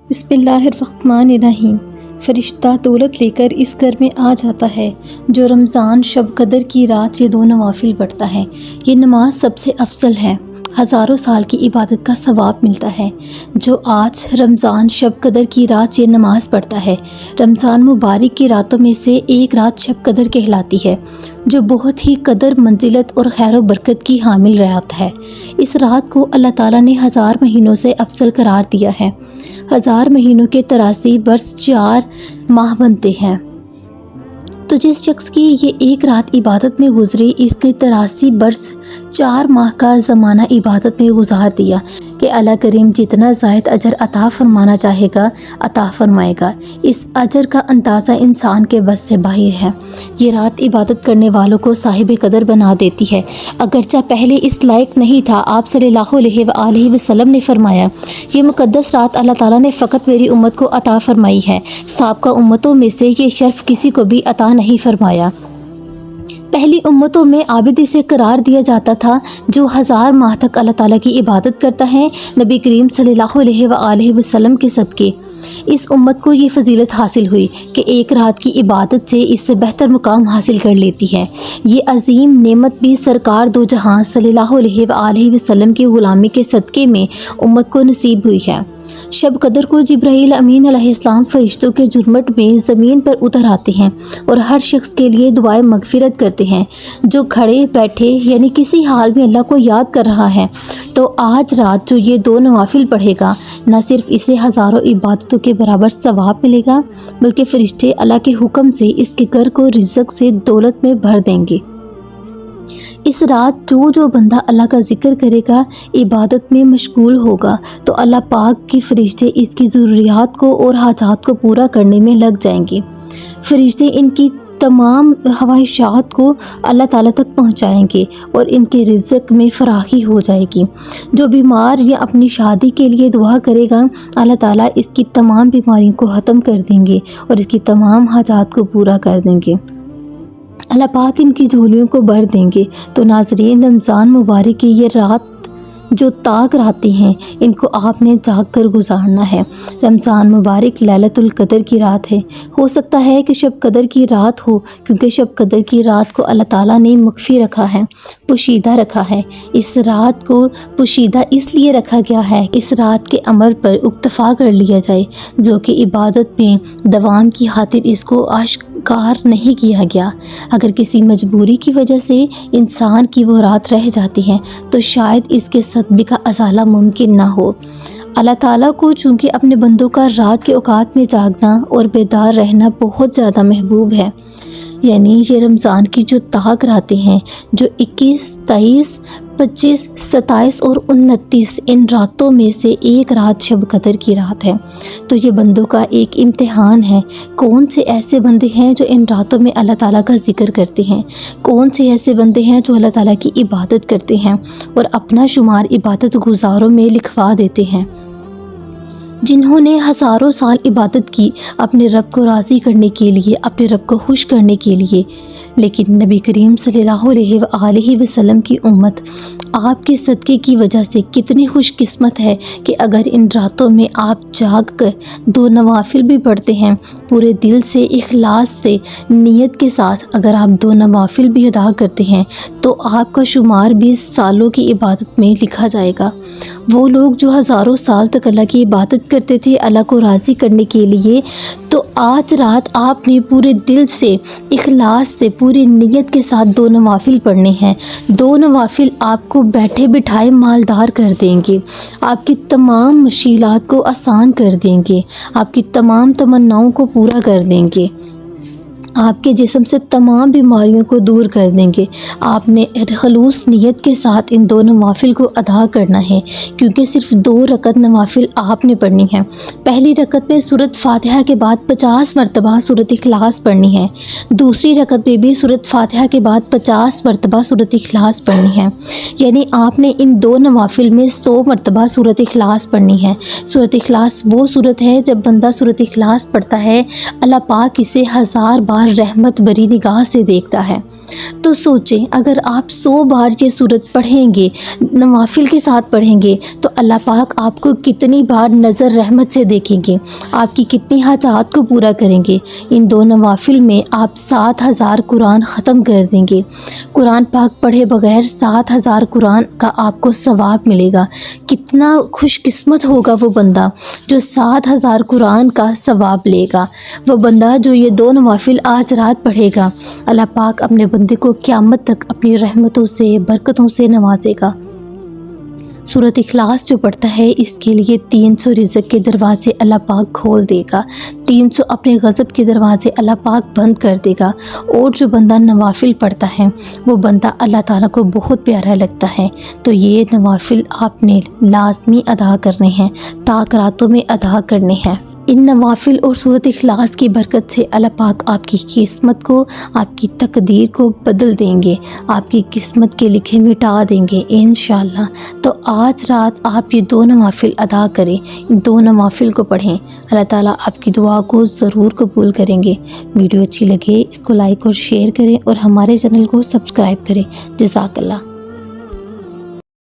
بسم اللہ الرحمن الرحیم۔ فرشتہ دولت لے کر اس گھر میں آ جاتا ہے جو رمضان شب قدر کی رات یہ 2 نوافل پڑھتا ہے۔ یہ نماز سب سے افضل ہے، ہزاروں سال کی عبادت کا ثواب ملتا ہے۔ جو آج رمضان شب قدر کی رات یہ نماز پڑھتا ہے، رمضان مبارک کی راتوں میں سے ایک رات شب قدر کہلاتی ہے، جو بہت ہی قدر منزلت اور خیر و برکت کی حامل رات ہے۔ اس رات کو اللہ تعالیٰ نے 1000 مہینوں سے افضل قرار دیا ہے۔ 1000 مہینوں کے 83 برس 4 ماہ بنتے ہیں، تو جس شخص کی یہ ایک رات عبادت میں گزری، اس نے 83 برس 4 ماہ کا زمانہ عبادت میں گزار دیا کہ اللہ کریم جتنا زائد اجر عطا فرمانا چاہے گا عطا فرمائے گا۔ اس اجر کا اندازہ انسان کے بس سے باہر ہے۔ یہ رات عبادت کرنے والوں کو صاحب قدر بنا دیتی ہے، اگرچہ پہلے اس لائق نہیں تھا۔ آپ صلی اللہ علیہ وآلہ وسلم نے فرمایا، یہ مقدس رات اللہ تعالیٰ نے فقط میری امت کو عطا فرمائی ہے، سابقہ امتوں میں سے یہ شرف کسی کو بھی عطا نہیں فرمایا۔ پہلی امتوں میں عابد اسے قرار دیا جاتا تھا جو 1000 ماہ تک اللہ تعالیٰ کی عبادت کرتا ہے۔ نبی کریم صلی اللہ علیہ وآلہ وسلم کے صدقے اس امت کو یہ فضیلت حاصل ہوئی کہ ایک رات کی عبادت سے اس سے بہتر مقام حاصل کر لیتی ہے۔ یہ عظیم نعمت بھی سرکار دو جہاں صلی اللہ علیہ وآلہ وسلم کی غلامی کے صدقے میں امت کو نصیب ہوئی ہے۔ شب قدر کو جبرائیل امین علیہ السلام فرشتوں کے جرمٹ میں زمین پر اتر آتے ہیں اور ہر شخص کے لیے دعائیں مغفرت کرتے ہیں۔ جو کھڑے بیٹھے یعنی کسی حال میں اللہ کو یاد کر رہا ہے، تو آج رات جو یہ 2 نوافل پڑھے گا، نہ صرف اسے ہزاروں عبادتوں کے برابر ثواب ملے گا، بلکہ فرشتے اللہ کے حکم سے اس کے گھر کو رزق سے دولت میں بھر دیں گے۔ اس رات جو بندہ اللہ کا ذکر کرے گا، عبادت میں مشغول ہوگا، تو اللہ پاک کی فرشتے اس کی ضروریات کو اور حاجات کو پورا کرنے میں لگ جائیں گے۔ فرشتے ان کی تمام خواہشات کو اللہ تعالیٰ تک پہنچائیں گے اور ان کے رزق میں فراخی ہو جائے گی۔ جو بیمار یا اپنی شادی کے لیے دعا کرے گا، اللہ تعالیٰ اس کی تمام بیماریوں کو ختم کر دیں گے اور اس کی تمام حاجات کو پورا کر دیں گے۔ اللہ پاک ان کی جھولیوں کو بھر دیں گے۔ تو ناظرین، رمضان مبارک کی یہ رات جو تاک راتیں ہیں، ان کو آپ نے جاگ کر گزارنا ہے۔ رمضان مبارک لیلۃ القدر کی رات ہے۔ ہو سکتا ہے کہ شب قدر کی رات ہو، کیونکہ شب قدر کی رات کو اللہ تعالیٰ نے مخفی رکھا ہے، پوشیدہ رکھا ہے۔ اس رات کو پوشیدہ اس لیے رکھا گیا ہے، اس رات کے امر پر اکتفا کر لیا جائے، جو کہ عبادت میں دوام کی خاطر اس کو آشکار نہیں کیا گیا۔ اگر کسی مجبوری کی وجہ سے انسان کی وہ رات رہ جاتی ہے، تو شاید اس کے صدمے کا ازالہ ممکن نہ ہو۔ اللہ تعالیٰ کو چونکہ اپنے بندوں کا رات کے اوقات میں جاگنا اور بیدار رہنا بہت زیادہ محبوب ہے، یعنی یہ رمضان کی جو تاک راتیں ہیں، جو 21، 23، 25، 27 اور 29، ان راتوں میں سے ایک رات شب قدر کی رات ہے، تو یہ بندوں کا ایک امتحان ہے۔ کون سے ایسے بندے ہیں جو ان راتوں میں اللہ تعالیٰ کا ذکر کرتے ہیں؟ کون سے ایسے بندے ہیں جو اللہ تعالیٰ کی عبادت کرتے ہیں اور اپنا شمار عبادت گزاروں میں لکھوا دیتے ہیں؟ جنہوں نے ہزاروں سال عبادت کی اپنے رب کو راضی کرنے کے لیے، اپنے رب کو خوش کرنے کے لیے، لیکن نبی کریم صلی اللہ علیہ وآلہ وسلم کی امت آپ کے صدقے کی وجہ سے کتنی خوش قسمت ہے کہ اگر ان راتوں میں آپ جاگ کر 2 نوافل بھی پڑھتے ہیں، پورے دل سے، اخلاص سے، نیت کے ساتھ اگر آپ 2 نوافل بھی ادا کرتے ہیں، تو آپ کا شمار 20 سالوں کی عبادت میں لکھا جائے گا۔ وہ لوگ جو ہزاروں سال تک اللہ کی عبادت کرتے تھے اللہ کو راضی کرنے کے لیے، تو آج رات آپ نے پورے دل سے، اخلاص سے، پوری نیت کے ساتھ 2 نوافل پڑھنے ہیں۔ 2 نوافل آپ کو بیٹھے بٹھائے مالدار کر دیں گے، آپ کی تمام مشکلات کو آسان کر دیں گے، آپ کی تمام تمناؤں کو پورا کر دیں گے، آپ کے جسم سے تمام بیماریوں کو دور کر دیں گے۔ آپ نے خلوص نیت کے ساتھ ان 2 نوافل کو ادا کرنا ہے، کیونکہ صرف 2 رکعت نوافل آپ نے پڑھنی ہے۔ پہلی رکعت میں سورۃ فاتحہ کے بعد 50 مرتبہ سورۃ اخلاص پڑھنی ہے، دوسری رکعت میں بھی سورۃ فاتحہ کے بعد 50 مرتبہ سورۃ اخلاص پڑھنی ہے، یعنی آپ نے ان 2 نوافل میں 100 مرتبہ سورۃ اخلاص پڑھنی ہے۔ سورۃ اخلاص وہ سورت ہے جب بندہ سورۃ اخلاص پڑھتا ہے، اللہ پاک اسے 1000 بار رحمت بری نگاہ سے دیکھتا ہے۔ تو سوچیں اگر آپ 100 بار یہ صورت پڑھیں گے، نوافل کے ساتھ پڑھیں گے، تو اللہ پاک آپ کو کتنی بار نظر رحمت سے دیکھیں گے، آپ کی کتنی حاجات کو پورا کریں گے۔ ان 2 نوافل میں آپ 7000 قرآن ختم کر دیں گے۔ قرآن پاک پڑھے بغیر 7000 قرآن کا آپ کو ثواب ملے گا۔ کتنا خوش قسمت ہوگا وہ بندہ جو 7000 قرآن کا ثواب لے گا۔ وہ بندہ جو یہ 2 نوافل آج رات پڑھے گا، اللہ پاک اپنے بندے کو قیامت تک اپنی رحمتوں سے، برکتوں سے نوازے گا۔ سورۃ اخلاص جو پڑھتا ہے، اس کے لیے 300 رزق کے دروازے اللہ پاک کھول دے گا، 300 اپنے غضب کے دروازے اللہ پاک بند کر دے گا۔ اور جو بندہ نوافل پڑھتا ہے وہ بندہ اللہ تعالیٰ کو بہت پیارا لگتا ہے۔ تو یہ نوافل آپ نے لازمی ادا کرنے ہیں، طاق راتوں میں ادا کرنے ہیں۔ ان نوافل اور سورۃ اخلاص کی برکت سے اللہ پاک آپ کی قسمت کو، آپ کی تقدیر کو بدل دیں گے، آپ کی قسمت کے لکھے مٹا دیں گے انشاءاللہ۔ تو آج رات آپ یہ 2 نوافل ادا کریں، ان 2 نوافل کو پڑھیں، اللہ تعالیٰ آپ کی دعا کو ضرور قبول کریں گے۔ ویڈیو اچھی لگے اس کو لائک اور شیئر کریں اور ہمارے چینل کو سبسکرائب کریں۔ جزاک اللہ۔